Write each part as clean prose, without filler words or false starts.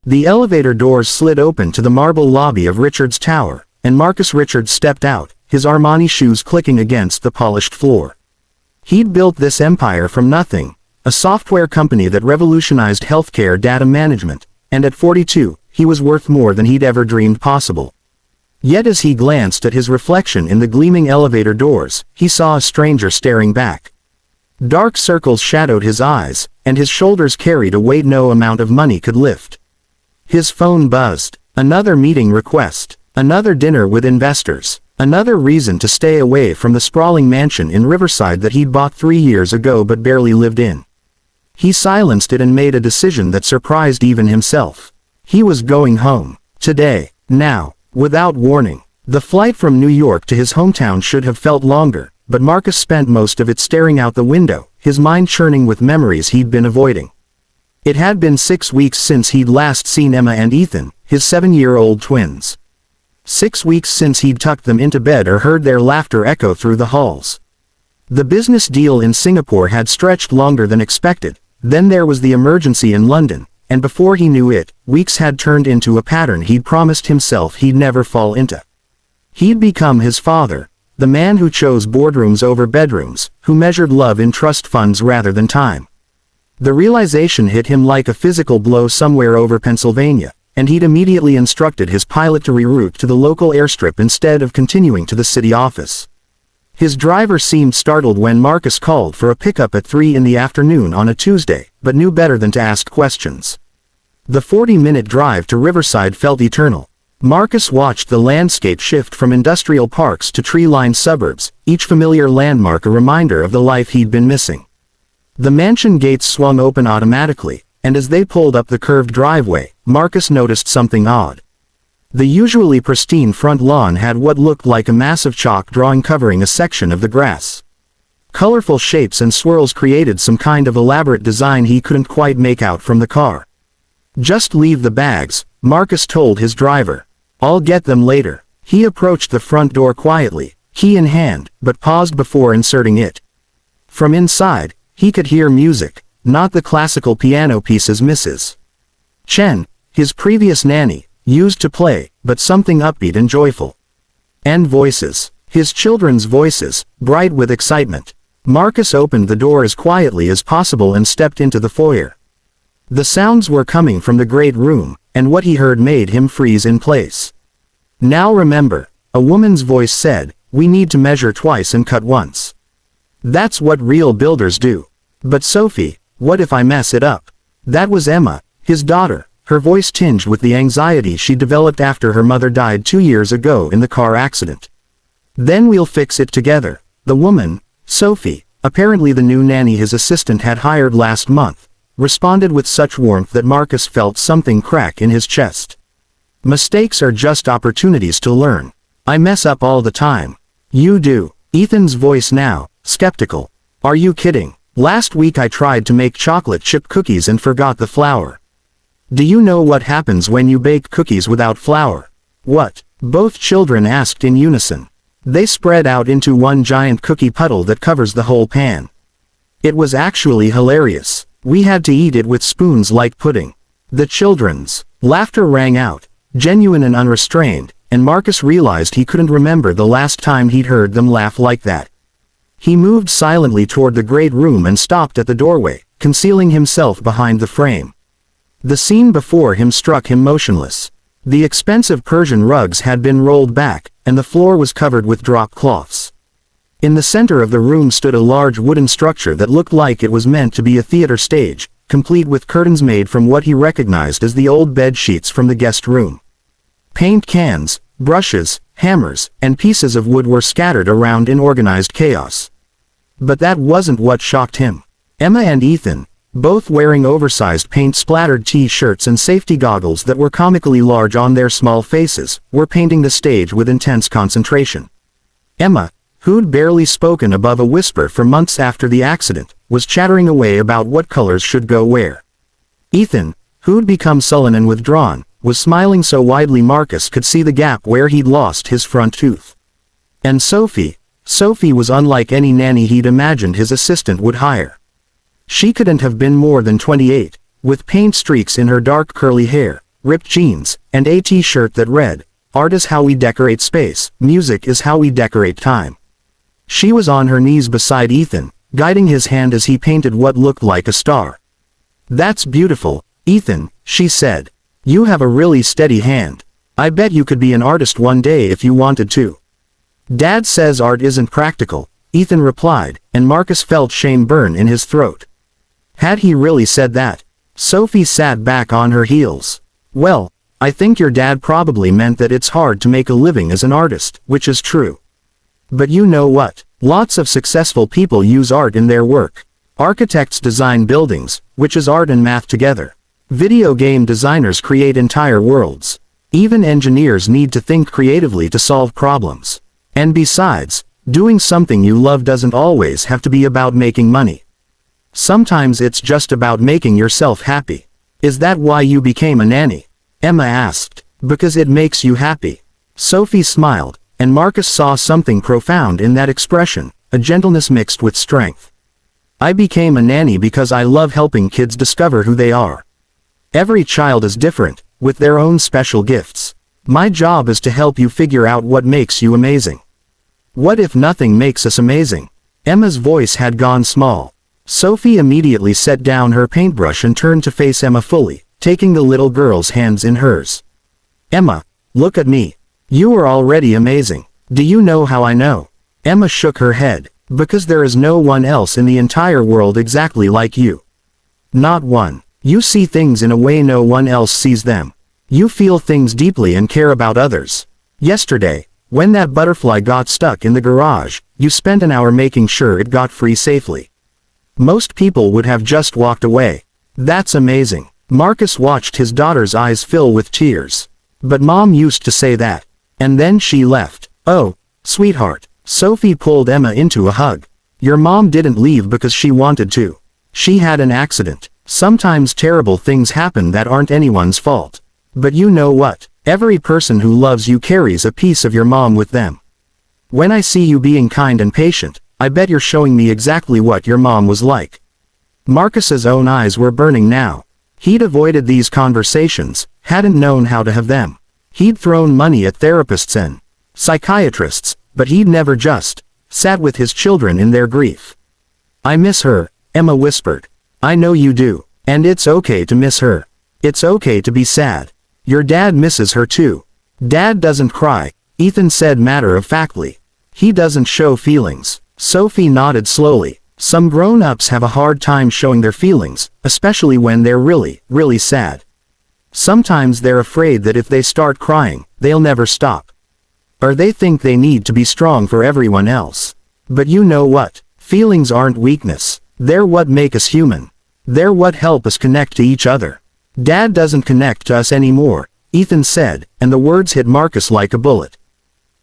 The elevator doors slid open to the marble lobby of Richards Tower, and Marcus Richards stepped out, his Armani shoes clicking against the polished floor. He'd built this empire from nothing, a software company that revolutionized healthcare data management, and at 42, he was worth more than he'd ever dreamed possible. Yet as he glanced at his reflection in the gleaming elevator doors, he saw a stranger staring back. Dark circles shadowed his eyes, and his shoulders carried a weight no amount of money could lift. His phone buzzed. Another meeting request. Another dinner with investors. Another reason to stay away from the sprawling mansion in Riverside that he'd bought 3 years ago but barely lived in. He silenced it and made a decision that surprised even himself. He was going home. Today. Now. Without warning. The flight from New York to his hometown should have felt longer, but Marcus spent most of it staring out the window, his mind churning with memories he'd been avoiding. It had been 6 weeks since he'd last seen Emma and Ethan, his 7-year-old twins. 6 weeks since he'd tucked them into bed or heard their laughter echo through the halls. The business deal in Singapore had stretched longer than expected, then there was the emergency in London, and before he knew it, weeks had turned into a pattern he'd promised himself he'd never fall into. He'd become his father, the man who chose boardrooms over bedrooms, who measured love in trust funds rather than time. The realization hit him like a physical blow somewhere over Pennsylvania, and he'd immediately instructed his pilot to reroute to the local airstrip instead of continuing to the city office. His driver seemed startled when Marcus called for a pickup at 3 in the afternoon on a Tuesday, but knew better than to ask questions. The 40-minute drive to Riverside felt eternal. Marcus watched the landscape shift from industrial parks to tree-lined suburbs, each familiar landmark a reminder of the life he'd been missing. The mansion gates swung open automatically, and as they pulled up the curved driveway, Marcus noticed something odd. The usually pristine front lawn had what looked like a massive chalk drawing covering a section of the grass. Colorful shapes and swirls created some kind of elaborate design he couldn't quite make out from the car. "Just leave the bags," Marcus told his driver. "I'll get them later." He approached the front door quietly, key in hand, but paused before inserting it. From inside, he could hear music, not the classical piano pieces Mrs. Chen, his previous nanny, used to play, but something upbeat and joyful. And voices. His children's voices, bright with excitement. Marcus opened the door as quietly as possible and stepped into the foyer. The sounds were coming from the great room, and what he heard made him freeze in place. "Now remember," a woman's voice said, "we need to measure twice and cut once. That's what real builders do." "But Sophie, what if I mess it up?" That was Emma, his daughter, her voice tinged with the anxiety she developed after her mother died 2 years ago in the car accident. "Then we'll fix it together." The woman, Sophie, apparently the new nanny his assistant had hired last month, responded with such warmth that Marcus felt something crack in his chest. "Mistakes are just opportunities to learn. I mess up all the time." "You do." Ethan's voice now, skeptical. "Are you kidding? Last week I tried to make chocolate chip cookies and forgot the flour." "Do you know what happens when you bake cookies without flour?" "What?" both children asked in unison. "They spread out into one giant cookie puddle that covers the whole pan." It was actually hilarious. "We had to eat it with spoons like pudding." The children's laughter rang out, genuine and unrestrained, and Marcus realized he couldn't remember the last time he'd heard them laugh like that. He moved silently toward the great room and stopped at the doorway, concealing himself behind the frame. The scene before him struck him motionless. The expensive Persian rugs had been rolled back, and the floor was covered with drop cloths. In the center of the room stood a large wooden structure that looked like it was meant to be a theater stage, complete with curtains made from what he recognized as the old bed sheets from the guest room. Paint cans, brushes, hammers, and pieces of wood were scattered around in organized chaos. But that wasn't what shocked him. Emma and Ethan, both wearing oversized paint-splattered T-shirts and safety goggles that were comically large on their small faces, were painting the stage with intense concentration. Emma, who'd barely spoken above a whisper for months after the accident, was chattering away about what colors should go where. Ethan, who'd become sullen and withdrawn, was smiling so widely Marcus could see the gap where he'd lost his front tooth. And Sophie was unlike any nanny he'd imagined his assistant would hire. She couldn't have been more than 28, with paint streaks in her dark curly hair, ripped jeans, and a t-shirt that read, "Art is how we decorate space, music is how we decorate time." She was on her knees beside Ethan, guiding his hand as he painted what looked like a star. "That's beautiful, Ethan," she said. "You have a really steady hand. I bet you could be an artist one day if you wanted to." "Dad says art isn't practical," Ethan replied, and Marcus felt shame burn in his throat. Had he really said that? Sophie sat back on her heels. "Well, I think your dad probably meant that it's hard to make a living as an artist, which is true. But you know what? Lots of successful people use art in their work. Architects design buildings, which is art and math together. Video game designers create entire worlds. Even engineers need to think creatively to solve problems. And besides, doing something you love doesn't always have to be about making money. Sometimes it's just about making yourself happy." "Is that why you became a nanny?" Emma asked. "Because it makes you happy." Sophie smiled, and Marcus saw something profound in that expression, a gentleness mixed with strength. "I became a nanny because I love helping kids discover who they are. Every child is different, with their own special gifts. My job is to help you figure out what makes you amazing." "What if nothing makes us amazing?" Emma's voice had gone small. Sophie immediately set down her paintbrush and turned to face Emma fully, taking the little girl's hands in hers. "Emma, look at me. You are already amazing. Do you know how I know?" Emma shook her head. "Because there is no one else in the entire world exactly like you. Not one. You see things in a way no one else sees them. You feel things deeply and care about others. Yesterday, when that butterfly got stuck in the garage, you spent an hour making sure it got free safely. Most people would have just walked away. That's amazing." Marcus watched his daughter's eyes fill with tears. "But Mom used to say that. And then she left." "Oh, sweetheart." Sophie pulled Emma into a hug. "Your mom didn't leave because she wanted to. She had an accident. Sometimes terrible things happen that aren't anyone's fault. But you know what? Every person who loves you carries a piece of your mom with them. When I see you being kind and patient, I bet you're showing me exactly what your mom was like." Marcus's own eyes were burning now. He'd avoided these conversations, hadn't known how to have them. He'd thrown money at therapists and psychiatrists, but he'd never just sat with his children in their grief. "I miss her," Emma whispered. "I know you do. And it's okay to miss her. It's okay to be sad. Your dad misses her too." "Dad doesn't cry," Ethan said matter-of-factly. "He doesn't show feelings." Sophie nodded slowly. "Some grown-ups have a hard time showing their feelings, especially when they're really, really sad. Sometimes they're afraid that if they start crying, they'll never stop. Or they think they need to be strong for everyone else. But you know what? Feelings aren't weakness. They're what make us human. They're what help us connect to each other." "Dad doesn't connect to us anymore," Ethan said, and the words hit Marcus like a bullet.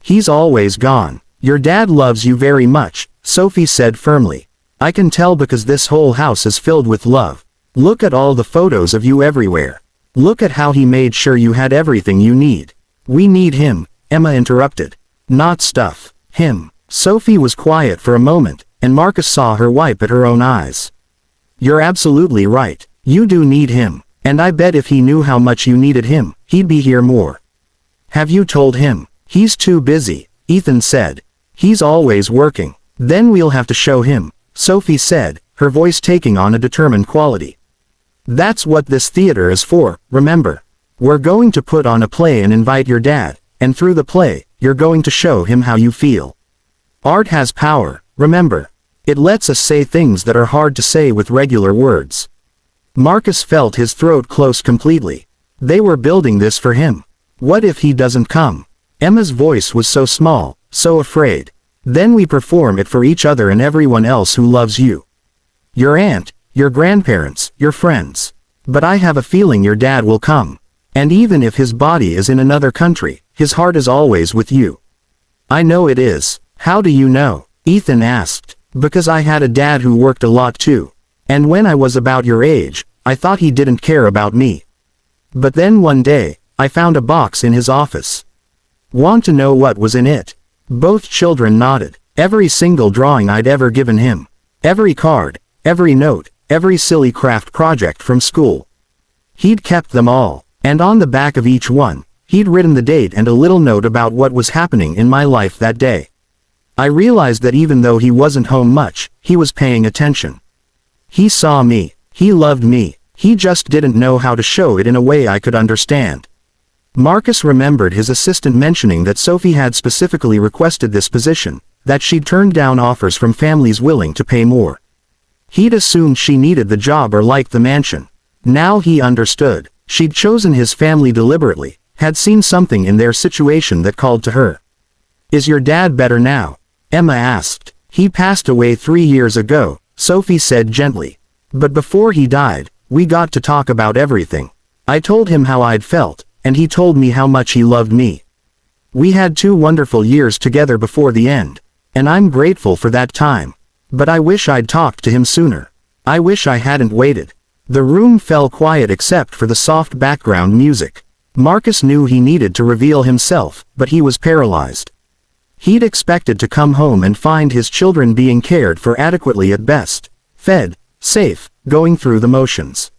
"He's always gone. Your dad loves you very much," Sophie said firmly. "I can tell because this whole house is filled with love. Look at all the photos of you everywhere. Look at how he made sure you had everything you need." "We need him," Emma interrupted. "Not stuff. Him." Sophie was quiet for a moment, and Marcus saw her wipe at her own eyes. "You're absolutely right. You do need him. And I bet if he knew how much you needed him, he'd be here more." "Have you told him?" "He's too busy," Ethan said. "He's always working." "Then we'll have to show him," Sophie said, her voice taking on a determined quality. "That's what this theater is for, remember. We're going to put on a play and invite your dad, and through the play, you're going to show him how you feel. Art has power, remember. It lets us say things that are hard to say with regular words." Marcus felt his throat close completely. They were building this for him. What if he doesn't come? Emma's voice was so small, so afraid. "Then we perform it for each other and everyone else who loves you. Your aunt, your grandparents, your friends. But I have a feeling your dad will come. And even if his body is in another country, his heart is always with you." "I know it is." "How do you know?" Ethan asked. "Because I had a dad who worked a lot too. And when I was about your age, I thought he didn't care about me. But then one day, I found a box in his office. Want to know what was in it?" Both children nodded. Every single drawing I'd ever given him. Every card, every note, every silly craft project from school. He'd kept them all. And on the back of each one, he'd written the date and a little note about what was happening in my life that day. I realized that even though he wasn't home much, he was paying attention. He saw me. He loved me. He just didn't know how to show it in a way I could understand. Marcus remembered his assistant mentioning that Sophie had specifically requested this position, that she'd turned down offers from families willing to pay more. He'd assumed she needed the job or liked the mansion. Now he understood. She'd chosen his family deliberately, had seen something in their situation that called to her. "Is your dad better now?" Emma asked. "He passed away 3 years ago," Sophie said gently. "But before he died, we got to talk about everything. I told him how I'd felt, and he told me how much he loved me. We had 2 wonderful years together before the end, and I'm grateful for that time. But I wish I'd talked to him sooner. I wish I hadn't waited." The room fell quiet except for the soft background music. Marcus knew he needed to reveal himself, but he was paralyzed. He'd expected to come home and find his children being cared for adequately at best, fed, safe, going through the motions.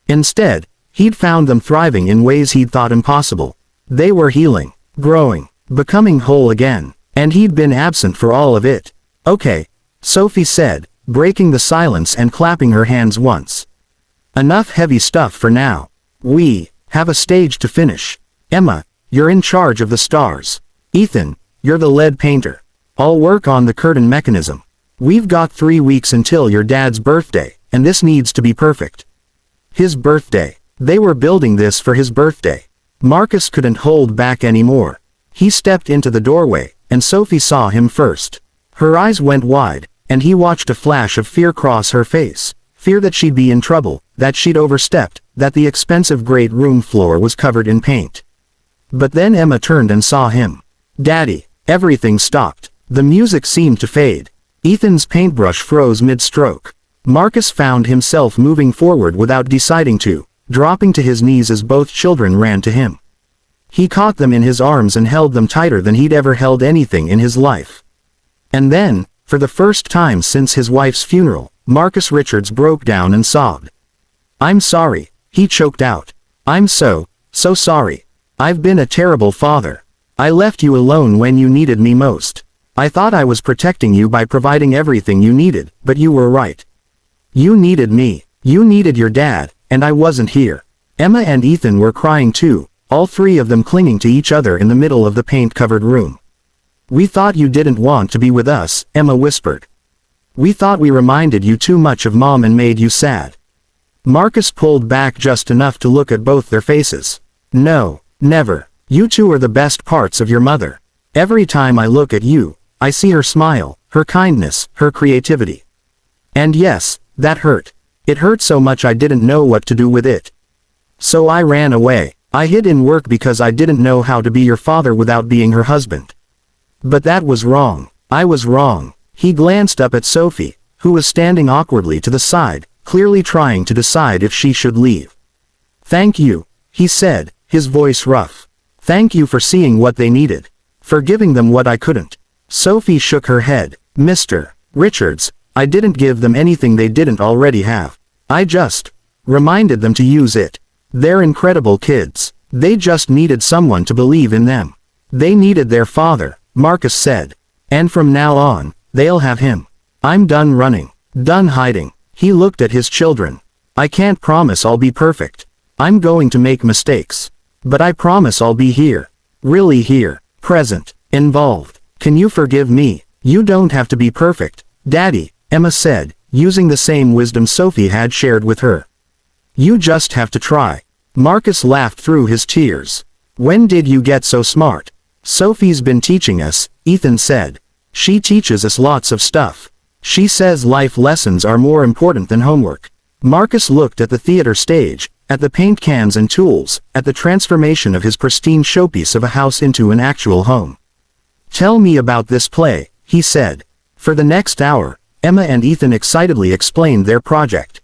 Instead, he'd found them thriving in ways he'd thought impossible. They were healing, growing, becoming whole again, and he'd been absent for all of it. "Okay," Sophie said, breaking the silence and clapping her hands once. "Enough heavy stuff for now. We have a stage to finish. Emma, you're in charge of the stars. Ethan, you're the lead painter. I'll work on the curtain mechanism. We've got 3 weeks until your dad's birthday, and this needs to be perfect." His birthday. They were building this for his birthday. Marcus couldn't hold back anymore. He stepped into the doorway, and Sophie saw him first. Her eyes went wide, and he watched a flash of fear cross her face. Fear that she'd be in trouble, that she'd overstepped, that the expensive great room floor was covered in paint. But then Emma turned and saw him. "Daddy." Everything stopped. The music seemed to fade. Ethan's paintbrush froze mid-stroke. Marcus found himself moving forward without deciding to, dropping to his knees as both children ran to him. He caught them in his arms and held them tighter than he'd ever held anything in his life. And then, for the first time since his wife's funeral, Marcus Richards broke down and sobbed. "I'm sorry," he choked out. "I'm so sorry. I've been a terrible father. I left you alone when you needed me most. I thought I was protecting you by providing everything you needed, but you were right. You needed me. You needed your dad, and I wasn't here." Emma and Ethan were crying too, all 3 of them clinging to each other in the middle of the paint-covered room. "We thought you didn't want to be with us," Emma whispered. "We thought we reminded you too much of Mom and made you sad." Marcus pulled back just enough to look at both their faces. "No, never. You 2 are the best parts of your mother. Every time I look at you, I see her smile, her kindness, her creativity. And yes, that hurt. It hurt so much I didn't know what to do with it. So I ran away. I hid in work because I didn't know how to be your father without being her husband. But that was wrong. I was wrong." He glanced up at Sophie, who was standing awkwardly to the side, clearly trying to decide if she should leave. "Thank you," he said, his voice rough. "Thank you for seeing what they needed. For giving them what I couldn't." Sophie shook her head. "Mr. Richards, I didn't give them anything they didn't already have. I just reminded them to use it. They're incredible kids. They just needed someone to believe in them. They needed their father," Marcus said. "And from now on, they'll have him. I'm done running. Done hiding." He looked at his children. "I can't promise I'll be perfect. I'm going to make mistakes. But I promise I'll be here. Really here. Present. Involved. Can you forgive me? You don't have to be perfect, Daddy," Emma said, using the same wisdom Sophie had shared with her. "You just have to try." Marcus laughed through his tears. "When did you get so smart?" "Sophie's been teaching us," Ethan said. "She teaches us lots of stuff. She says life lessons are more important than homework." Marcus looked at the theater stage, at the paint cans and tools, at the transformation of his pristine showpiece of a house into an actual home. "Tell me about this play," he said. For the next hour, Emma and Ethan excitedly explained their project.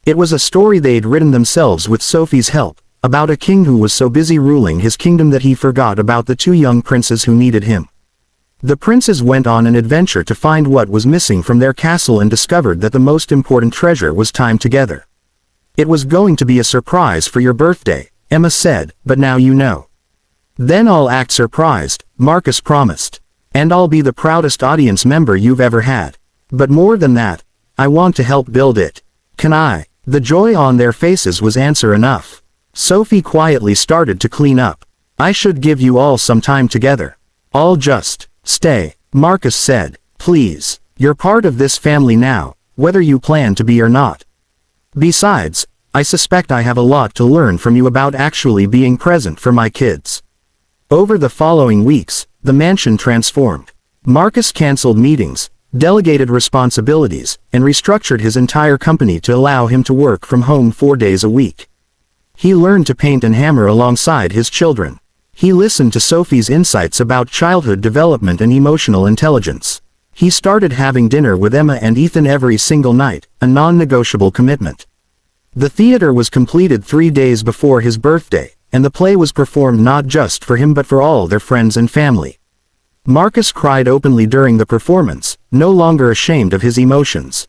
It was a story they'd written themselves with Sophie's help, about a king who was so busy ruling his kingdom that he forgot about the 2 young princes who needed him. The princes went on an adventure to find what was missing from their castle and discovered that the most important treasure was time together. "It was going to be a surprise for your birthday," Emma said, but now you know. Then I'll act surprised, Marcus promised. And I'll be the proudest audience member you've ever had. But more than that, I want to help build it. Can I? The joy on their faces was answer enough. Sophie quietly started to clean up. I should give you all some time together. I'll just stay, Marcus said. Please, you're part of this family now, whether you plan to be or not. Besides, I suspect I have a lot to learn from you about actually being present for my kids. Over the following weeks, the mansion transformed. Marcus canceled meetings, delegated responsibilities, and restructured his entire company to allow him to work from home 4 days a week. He learned to paint and hammer alongside his children. He listened to Sophie's insights about childhood development and emotional intelligence. He started having dinner with Emma and Ethan every single night, a non-negotiable commitment. The theater was completed 3 days before his birthday, and the play was performed not just for him but for all their friends and family. Marcus cried openly during the performance, no longer ashamed of his emotions.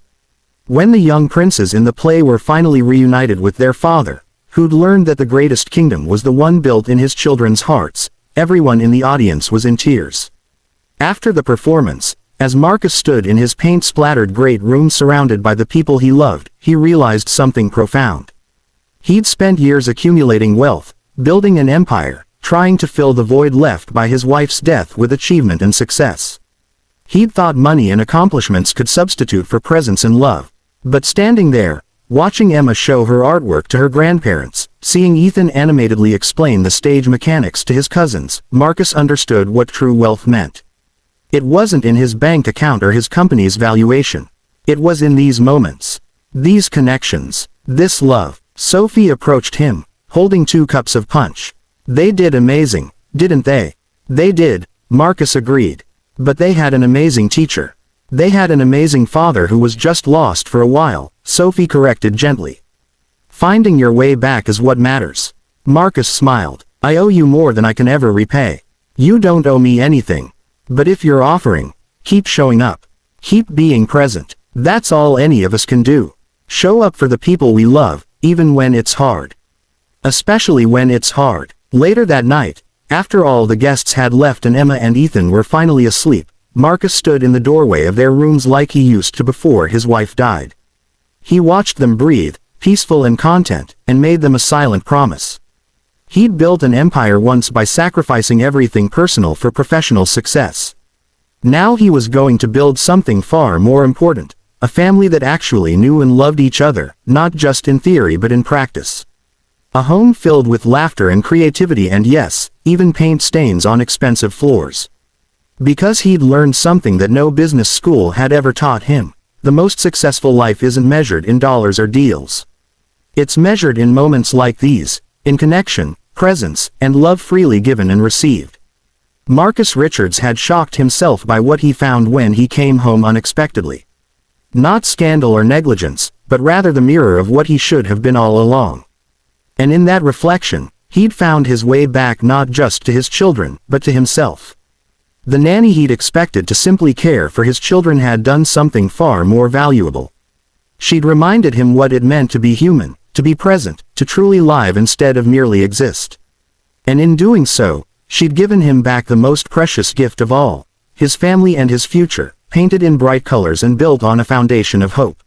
When the young princes in the play were finally reunited with their father, who'd learned that the greatest kingdom was the one built in his children's hearts, everyone in the audience was in tears. After the performance, as Marcus stood in his paint-splattered great room surrounded by the people he loved, he realized something profound. He'd spent years accumulating wealth, building an empire, trying to fill the void left by his wife's death with achievement and success. He'd thought money and accomplishments could substitute for presence and love. But standing there, watching Emma show her artwork to her grandparents, seeing Ethan animatedly explain the stage mechanics to his cousins, Marcus understood what true wealth meant. It wasn't in his bank account or his company's valuation. It was in these moments. These connections. This love. Sophie approached him, holding 2 cups of punch. They did amazing, didn't they? They did, Marcus agreed. But they had an amazing teacher. They had an amazing father who was just lost for a while, Sophie corrected gently. Finding your way back is what matters. Marcus smiled. I owe you more than I can ever repay. You don't owe me anything. But if you're offering, keep showing up. Keep being present. That's all any of us can do. Show up for the people we love, even when it's hard. Especially when it's hard. Later that night, after all the guests had left and Emma and Ethan were finally asleep, Marcus stood in the doorway of their rooms like he used to before his wife died. He watched them breathe, peaceful and content, and made them a silent promise. He'd built an empire once by sacrificing everything personal for professional success. Now he was going to build something far more important, a family that actually knew and loved each other, not just in theory but in practice. A home filled with laughter and creativity and yes, even paint stains on expensive floors. Because he'd learned something that no business school had ever taught him. The most successful life isn't measured in dollars or deals. It's measured in moments like these, in connection, presence, and love freely given and received. Marcus Richards had shocked himself by what he found when he came home unexpectedly. Not scandal or negligence, but rather the mirror of what he should have been all along. And in that reflection, he'd found his way back not just to his children, but to himself. The nanny he'd expected to simply care for his children had done something far more valuable. She'd reminded him what it meant to be human, to be present, to truly live instead of merely exist. And in doing so, she'd given him back the most precious gift of all, his family and his future, painted in bright colors and built on a foundation of hope.